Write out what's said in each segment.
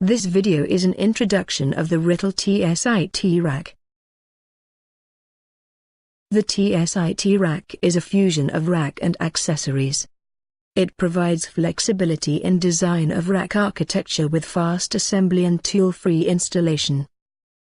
This video is an introduction of the Rittal TSIT rack. The TSIT rack is a fusion of rack and accessories. It provides flexibility in design of rack architecture with fast assembly and tool-free installation.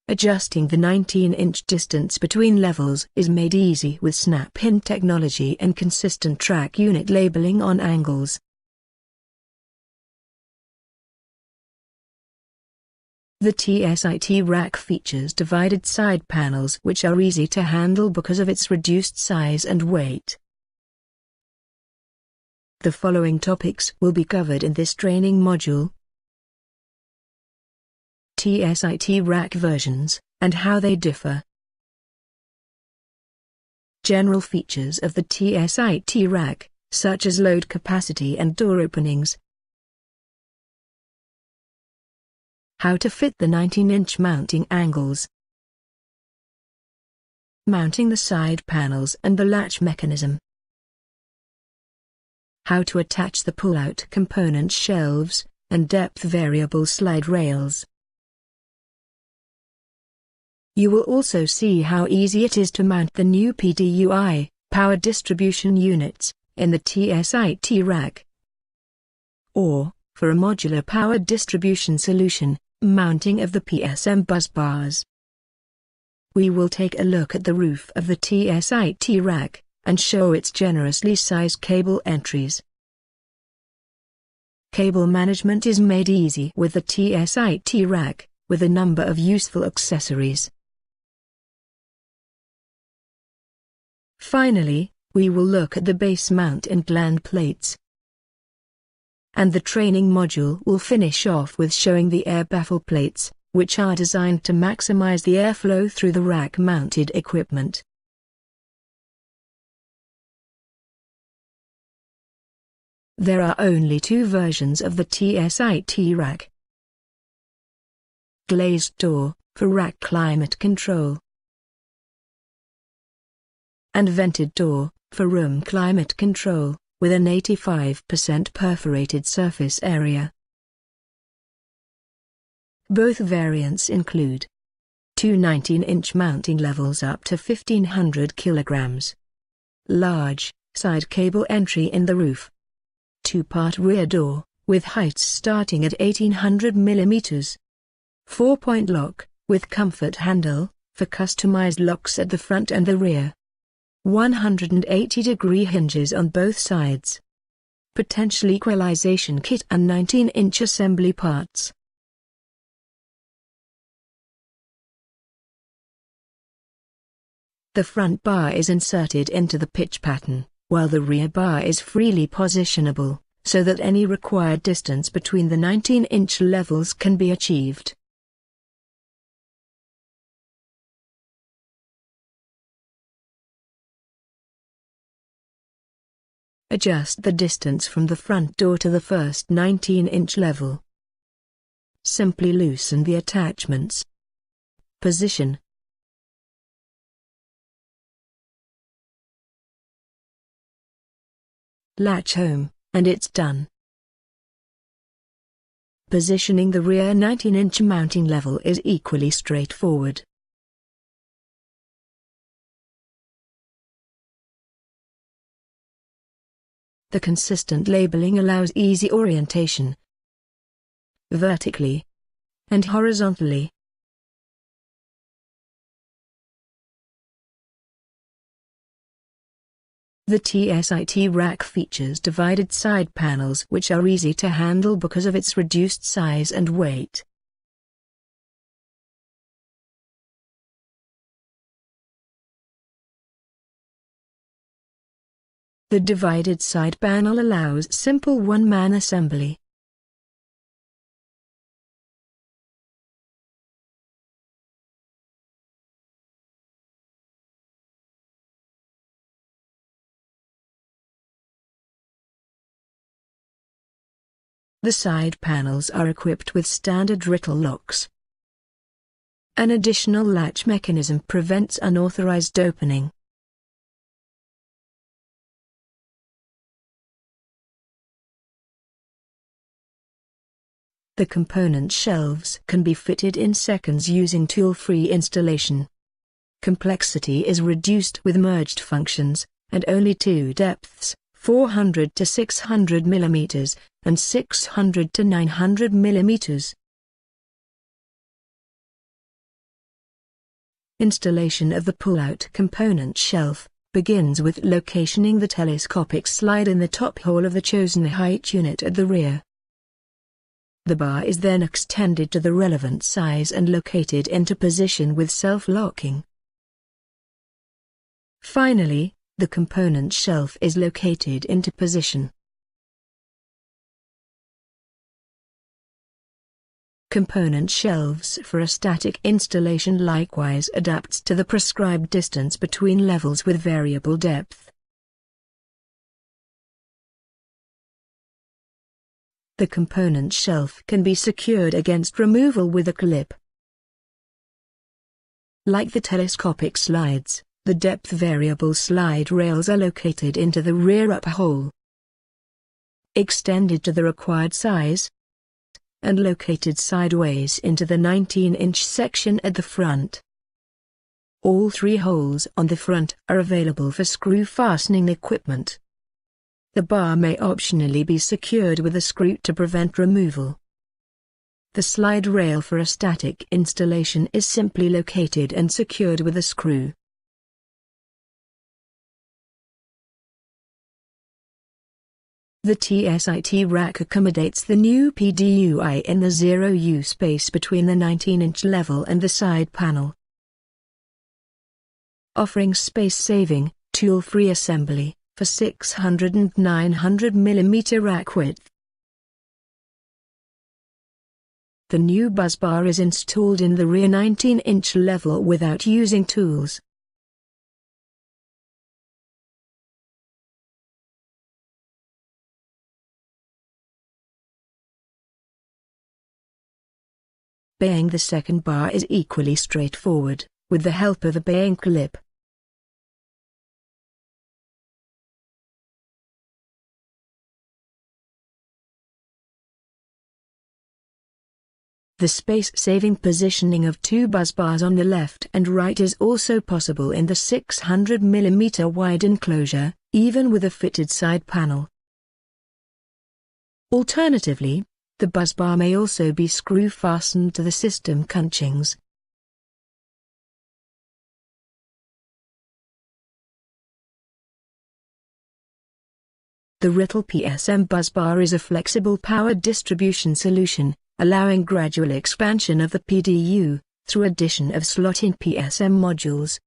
Adjusting the 19-inch distance between levels is made easy with snap-in technology and consistent track unit labeling on angles. The TSIT rack features divided side panels which are easy to handle because of its reduced size and weight. The following topics will be covered in this training module: TSIT rack versions, and how they differ. General features of the TSIT rack, such as load capacity and door openings. How to fit the 19-inch mounting angles. Mounting the side panels and the latch mechanism. How to attach the pull-out component shelves, and depth variable slide rails. You will also see how easy it is to mount the new PDUI, power distribution units, in the TSIT rack. Or, for a modular power distribution solution, mounting of the PSM bus bars. We will take a look at the roof of the TSIT rack, and show its generously sized cable entries. Cable management is made easy with the TSIT rack, with a number of useful accessories. Finally, we will look at the base mount and gland plates. And the training module will finish off with showing the air baffle plates, which are designed to maximize the airflow through the rack-mounted equipment. There are only two versions of the TSIT rack. Glazed door, for rack climate control. And vented door, for room climate control, with an 85% perforated surface area. Both variants include two 19-inch mounting levels up to 1500 kilograms. Large, side cable entry in the roof. Two-part rear door, with heights starting at 1800 millimeters. 4-point lock, with comfort handle, for customized locks at the front and the rear. 180-degree hinges on both sides. Potential equalization kit and 19-inch assembly parts. The front bar is inserted into the pitch pattern, while the rear bar is freely positionable, so that any required distance between the 19-inch levels can be achieved. Adjust the distance from the front door to the first 19-inch level. Simply loosen the attachments. Position. Latch home, and it's done. Positioning the rear 19-inch mounting level is equally straightforward. The consistent labeling allows easy orientation, vertically and horizontally. The TSIT rack features divided side panels which are easy to handle because of its reduced size and weight. The divided side panel allows simple one-man assembly. The side panels are equipped with standard Rittal locks. An additional latch mechanism prevents unauthorized opening. The component shelves can be fitted in seconds using tool-free installation. Complexity is reduced with merged functions, and only two depths, 400 to 600 mm, and 600 to 900 mm. Installation of the pull-out component shelf begins with locating the telescopic slide in the top hole of the chosen height unit at the rear. The bar is then extended to the relevant size and located into position with self-locking. Finally, the component shelf is located into position. Component shelves for a static installation likewise adapts to the prescribed distance between levels with variable depth. The component shelf can be secured against removal with a clip. Like the telescopic slides, the depth variable slide rails are located into the rear upper hole, extended to the required size, and located sideways into the 19-inch section at the front. All three holes on the front are available for screw fastening equipment. The bar may optionally be secured with a screw to prevent removal. The slide rail for a static installation is simply located and secured with a screw. The TSIT rack accommodates the new PDUI in the 0U space between the 19-inch level and the side panel, offering space-saving, tool-free assembly, for 600 and 900 mm rack width. The new buzz bar is installed in the rear 19-inch level without using tools. Baying the second bar is equally straightforward, with the help of a baying clip. The space-saving positioning of two buzz bars on the left and right is also possible in the 600 mm wide enclosure, even with a fitted side panel. Alternatively, the buzz bar may also be screw-fastened to the system couchings. The Rittel PSM buzz bar is a flexible power distribution solution, allowing gradual expansion of the PDU, through addition of slot-in PSM modules.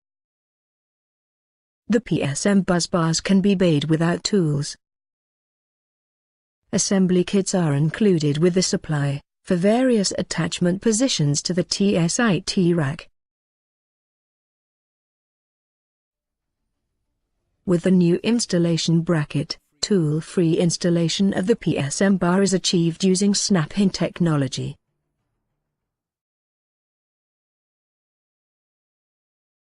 The PSM buzz bars can be bayed without tools. Assembly kits are included with the supply, for various attachment positions to the TSIT rack. With the new installation bracket, tool-free installation of the PSM bar is achieved using snap-in technology.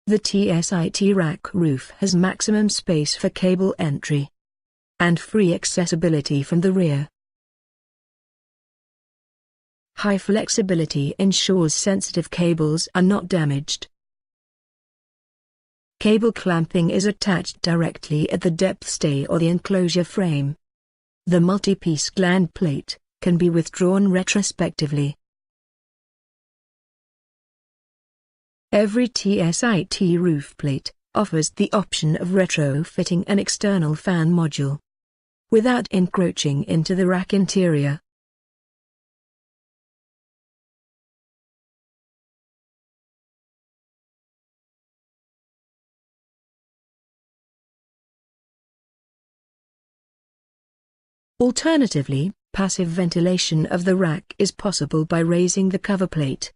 The TSIT rack roof has maximum space for cable entry and free accessibility from the rear. High flexibility ensures sensitive cables are not damaged. Cable clamping is attached directly at the depth stay or the enclosure frame. The multi-piece gland plate can be withdrawn retrospectively. Every TSIT roof plate offers the option of retrofitting an external fan module without encroaching into the rack interior. Alternatively, passive ventilation of the rack is possible by raising the cover plate.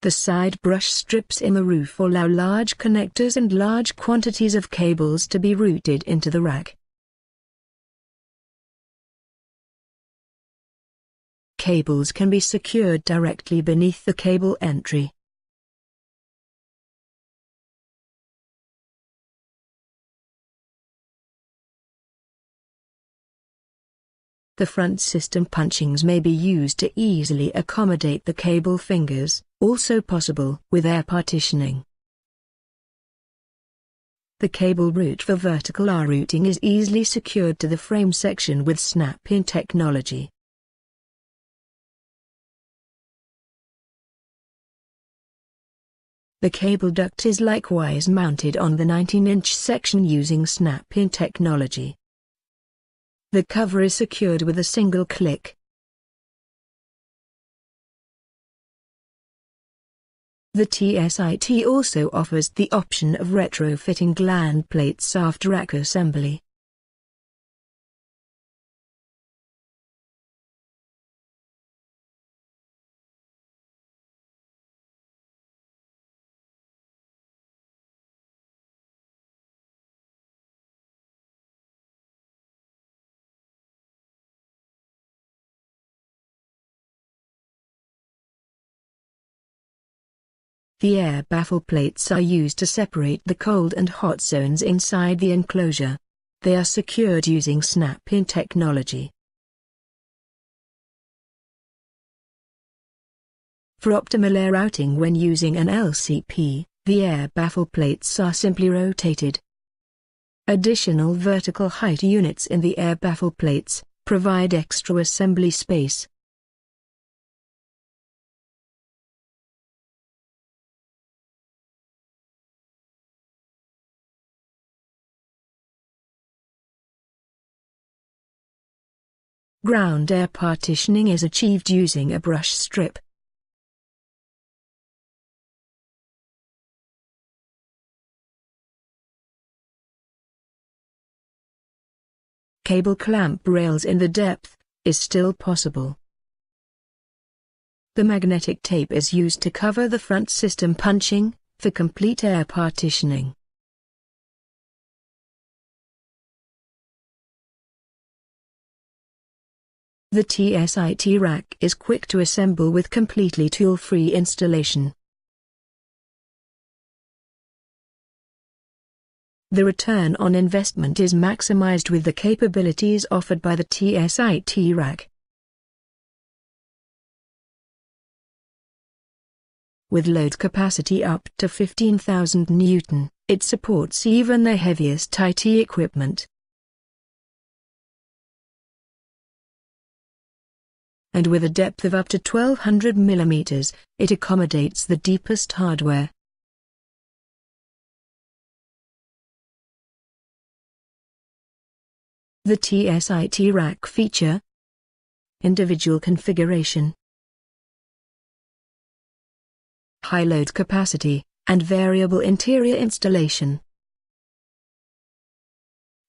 The side brush strips in the roof allow large connectors and large quantities of cables to be routed into the rack. Cables can be secured directly beneath the cable entry. The front system punchings may be used to easily accommodate the cable fingers, also possible with air partitioning. The cable route for vertical R-routing is easily secured to the frame section with snap-in technology. The cable duct is likewise mounted on the 19-inch section using snap-in technology. The cover is secured with a single click. The TSIT also offers the option of retrofitting gland plates after rack assembly. The air baffle plates are used to separate the cold and hot zones inside the enclosure. They are secured using snap-in technology. For optimal air routing when using an LCP, the air baffle plates are simply rotated. Additional vertical height units in the air baffle plates provide extra assembly space. Ground air partitioning is achieved using a brush strip. Cable clamp rails in the depth is still possible. The magnetic tape is used to cover the front system punching for complete air partitioning. The TSIT rack is quick to assemble with completely tool-free installation. The return on investment is maximized with the capabilities offered by the TSIT rack. With load capacity up to 15,000 Newton, it supports even the heaviest IT equipment. And with a depth of up to 1200 mm, it accommodates the deepest hardware. The TSIT rack feature individual configuration, high load capacity, and variable interior installation.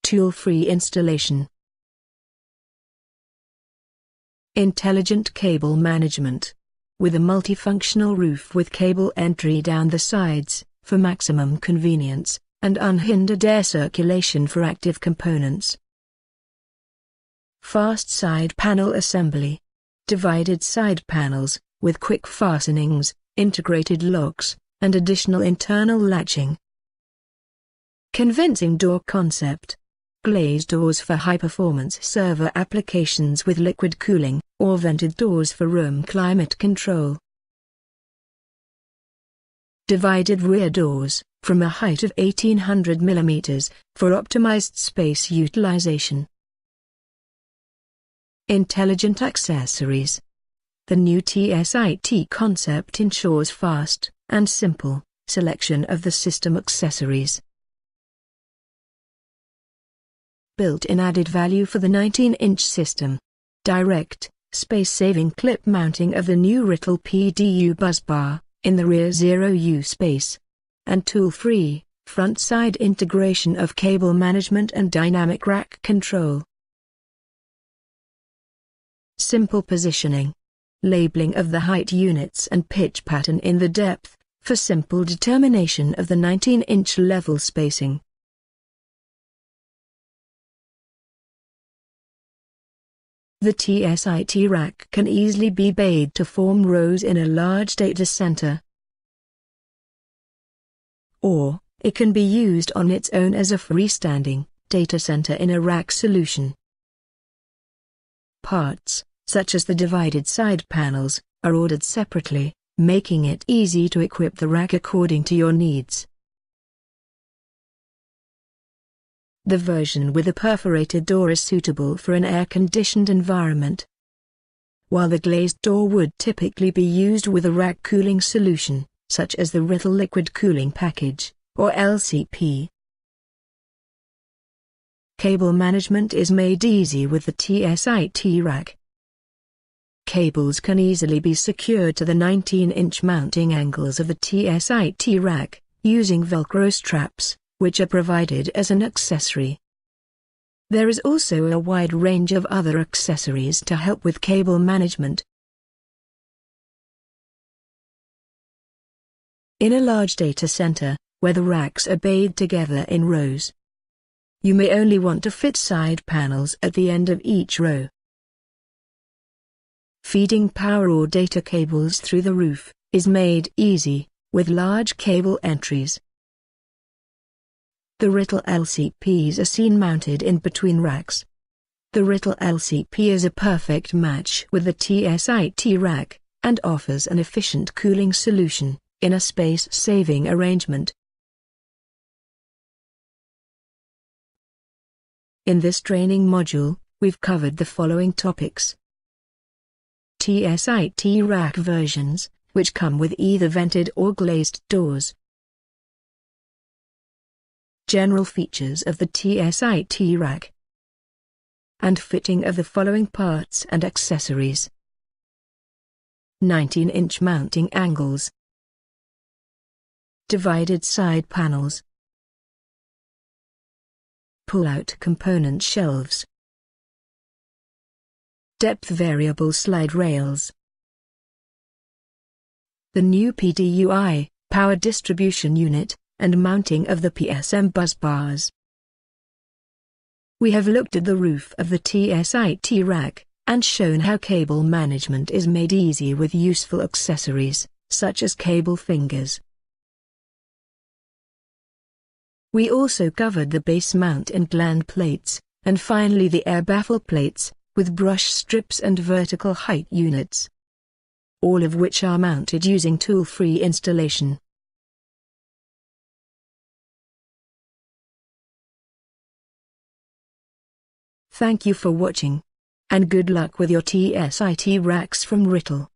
Tool-free installation. Intelligent cable management. With a multifunctional roof with cable entry down the sides, for maximum convenience, and unhindered air circulation for active components. Fast side panel assembly. Divided side panels, with quick fastenings, integrated locks, and additional internal latching. Convincing door concept. Glazed doors for high-performance server applications with liquid cooling, or vented doors for room climate control. Divided rear doors, from a height of 1800 mm, for optimized space utilization. Intelligent accessories. The new TSIT concept ensures fast and simple selection of the system accessories. Built-in added value for the 19-inch system. Direct, space-saving clip mounting of the new Rittel PDU busbar, in the rear 0U space. And tool-free, front-side integration of cable management and dynamic rack control. Simple positioning. Labeling of the height units and pitch pattern in the depth, for simple determination of the 19-inch level spacing. The TSIT rack can easily be bayed to form rows in a large data center. Or, it can be used on its own as a freestanding data center in a rack solution. Parts, such as the divided side panels, are ordered separately, making it easy to equip the rack according to your needs. The version with a perforated door is suitable for an air-conditioned environment, while the glazed door would typically be used with a rack cooling solution, such as the Rittal Liquid Cooling Package, or LCP. Cable management is made easy with the TSIT rack. Cables can easily be secured to the 19-inch mounting angles of the TSIT rack, using Velcro straps, which are provided as an accessory. There is also a wide range of other accessories to help with cable management. In a large data center, where the racks are bayed together in rows, you may only want to fit side panels at the end of each row. Feeding power or data cables through the roof is made easy, with large cable entries. The Rittal LCPs are seen mounted in between racks. The Rittal LCP is a perfect match with the TSIT rack, and offers an efficient cooling solution, in a space-saving arrangement. In this training module, we've covered the following topics. TSIT rack versions, which come with either vented or glazed doors. General features of the TSIT rack. And fitting of the following parts and accessories. 19-inch mounting angles. Divided side panels. Pull-out component shelves. Depth variable slide rails. The new PDUI, power distribution unit, and mounting of the PSM bus bars. We have looked at the roof of the TSIT rack, and shown how cable management is made easy with useful accessories, such as cable fingers. We also covered the base mount and gland plates, and finally the air baffle plates, with brush strips and vertical height units, all of which are mounted using tool-free installation. Thank you for watching, and good luck with your TSIT racks from Rittal.